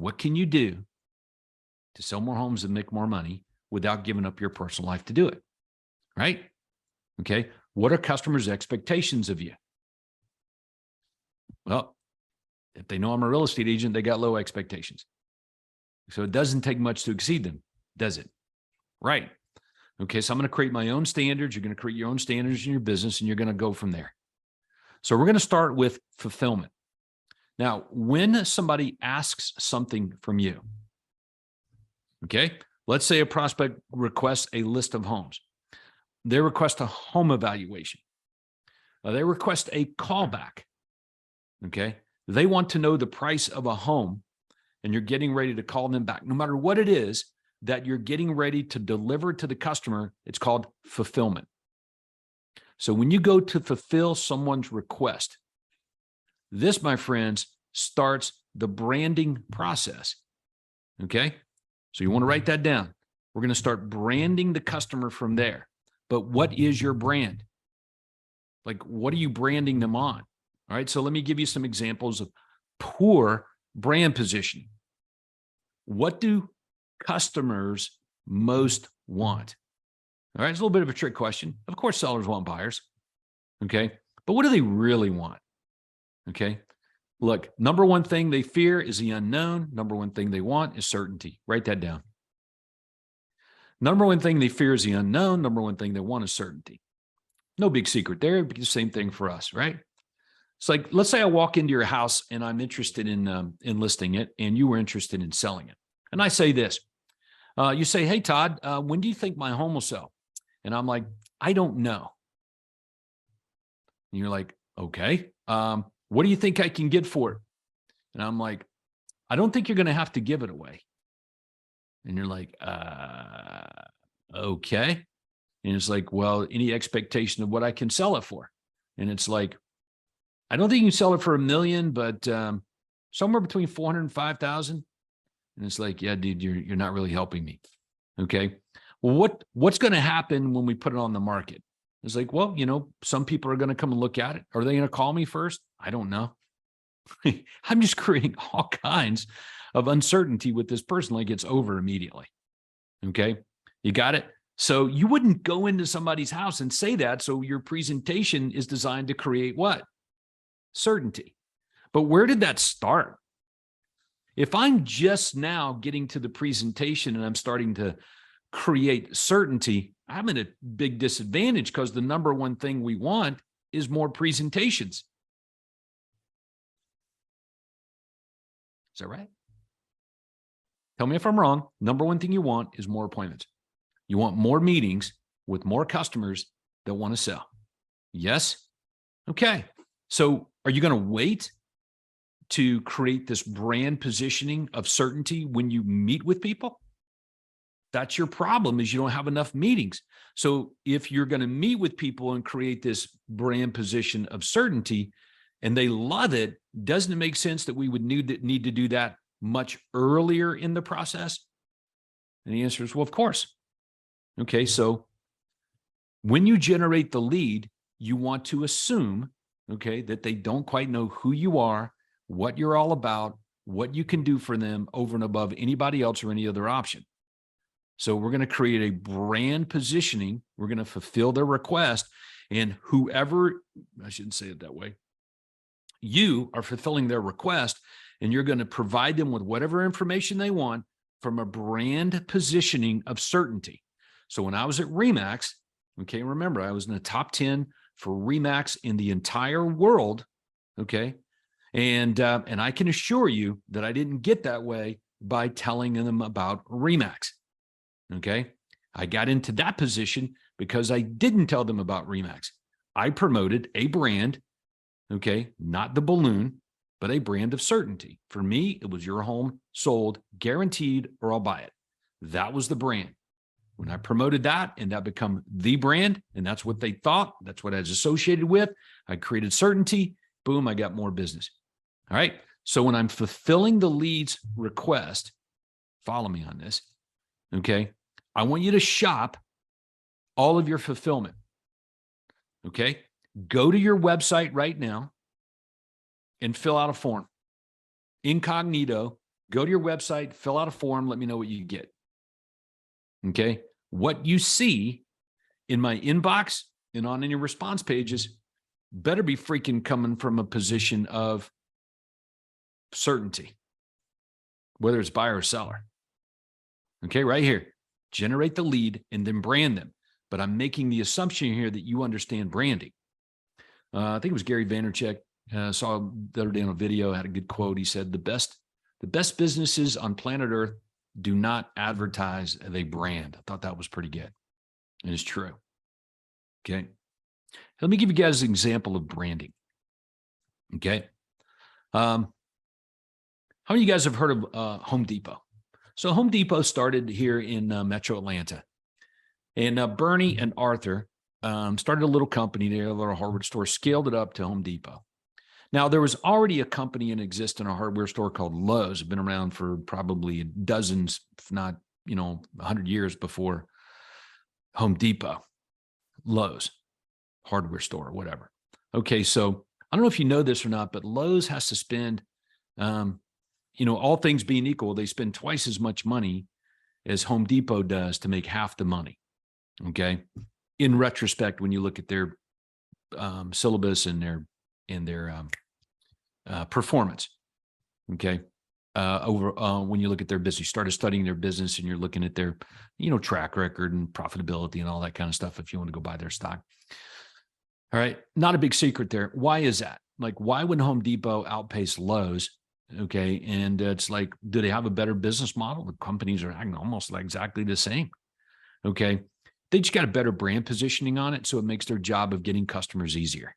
what can you do to sell more homes and make more money without giving up your personal life to do it, right? Okay. What are customers' expectations of you? Well, if they know I'm a real estate agent, they got low expectations. So it doesn't take much to exceed them, does it? Right. Okay. So I'm going to create my own standards. You're going to create your own standards in your business, and you're going to go from there. So we're going to start with fulfillment. Now, when somebody asks something from you, okay, let's say a prospect requests a list of homes. They request a home evaluation. They request a callback. Okay. They want to know the price of a home, and you're getting ready to call them back. No matter what it is that you're getting ready to deliver to the customer, it's called fulfillment. So when you go to fulfill someone's request, this, my friends, starts the branding process. Okay. So you want to write that down. We're going to start branding the customer from there. But what is your brand? Like, what are you branding them on? All right. So let me give you some examples of poor brand positioning. What do customers most want? All right. It's a little bit of a trick question. Of course, sellers want buyers. Okay. But what do they really want? Okay. Look, number one thing they fear is the unknown. Number one thing they want is certainty. Write that down. Number one thing they fear is the unknown. Number one thing they want is certainty. No big secret there. It'd be the same thing for us, right? It's like, let's say I walk into your house and I'm interested in listing it, and you were interested in selling it. And I say this, you say, hey, Todd, when do you think my home will sell? And I'm like, I don't know. And you're like, okay, what do you think I can get for it? And I'm like, I don't think you're going to have to give it away. And you're like, okay. And it's like, well, any expectation of what I can sell it for? And it's like, I don't think you can sell it for $1 million, but somewhere between 400 and 5,000. And it's like, yeah, dude, you're not really helping me. Okay. Well, what's going to happen when we put it on the market? It's like, well, some people are going to come and look at it. Are they going to call me first? I don't know. I'm just creating all kinds of uncertainty with this person, like it's over immediately. Okay. You got it? So you wouldn't go into somebody's house and say that. So your presentation is designed to create what? Certainty. But where did that start? If I'm just now getting to the presentation and I'm starting to create certainty, I'm at a big disadvantage, because the number one thing we want is more presentations. Is that right? Tell me if I'm wrong. Number one thing you want is more appointments. You want more meetings with more customers that want to sell. Yes? Okay. So are you going to wait to create this brand positioning of certainty when you meet with people? That's your problem, is you don't have enough meetings. So if you're going to meet with people and create this brand position of certainty and they love it, doesn't it make sense that we would need to do that much earlier in the process? And the answer is, well, of course. Okay, so when you generate the lead, you want to assume, okay, that they don't quite know who you are, what you're all about, what you can do for them over and above anybody else or any other option. So we're going to create a brand positioning. We're going to fulfill their request. And whoever, I shouldn't say it that way, you are fulfilling their request, and you're going to provide them with whatever information they want from a brand positioning of certainty. So when I was at RE/MAX, okay, remember, I was in the top 10 for RE/MAX in the entire world, okay? And I can assure you that I didn't get that way by telling them about RE/MAX. Okay. I got into that position because I didn't tell them about RE/MAX. I promoted a brand, okay, not the balloon, but a brand of certainty. For me, it was your home sold, guaranteed, or I'll buy it. That was the brand. When I promoted that and that become the brand, and that's what they thought, that's what I was associated with, I created certainty, boom, I got more business. All right. So when I'm fulfilling the lead's request, follow me on this. Okay. I want you to shop all of your fulfillment. Okay. Go to your website right now and fill out a form. Incognito, Go to your website, fill out a form, let me know what you get. Okay. What you see in my inbox and on any response pages better be freaking coming from a position of certainty, whether it's buyer or seller. Okay, right here, generate the lead and then brand them. But I'm making the assumption here that you understand branding. I think it was Gary Vaynerchuk. Saw the other day on a video, had a good quote. He said, the best businesses on planet Earth do not advertise, they brand. I thought that was pretty good. And it's true. Okay. Let me give you guys an example of branding. Okay. How many of you guys have heard of Home Depot? So Home Depot started here in Metro Atlanta. And Bernie and Arthur started a little company there, a little hardware store, scaled it up to Home Depot. Now, there was already a company in existence, a hardware store called Lowe's. It's been around for probably dozens, if not, 100 years before Home Depot. Lowe's, hardware store, whatever. Okay, so I don't know if you know this or not, but Lowe's has to spend, all things being equal, they spend twice as much money as Home Depot does to make half the money. Okay, in retrospect, when you look at their syllabus and their performance, okay, when you look at their business, you started studying their business and you're looking at their, track record and profitability and all that kind of stuff. If you want to go buy their stock, all right, not a big secret there. Why is that? Like, why would Home Depot outpace Lowe's? Okay, and it's like, do they have a better business model? The companies are acting almost like exactly the same. Okay, they just got a better brand positioning on it, so it makes their job of getting customers easier.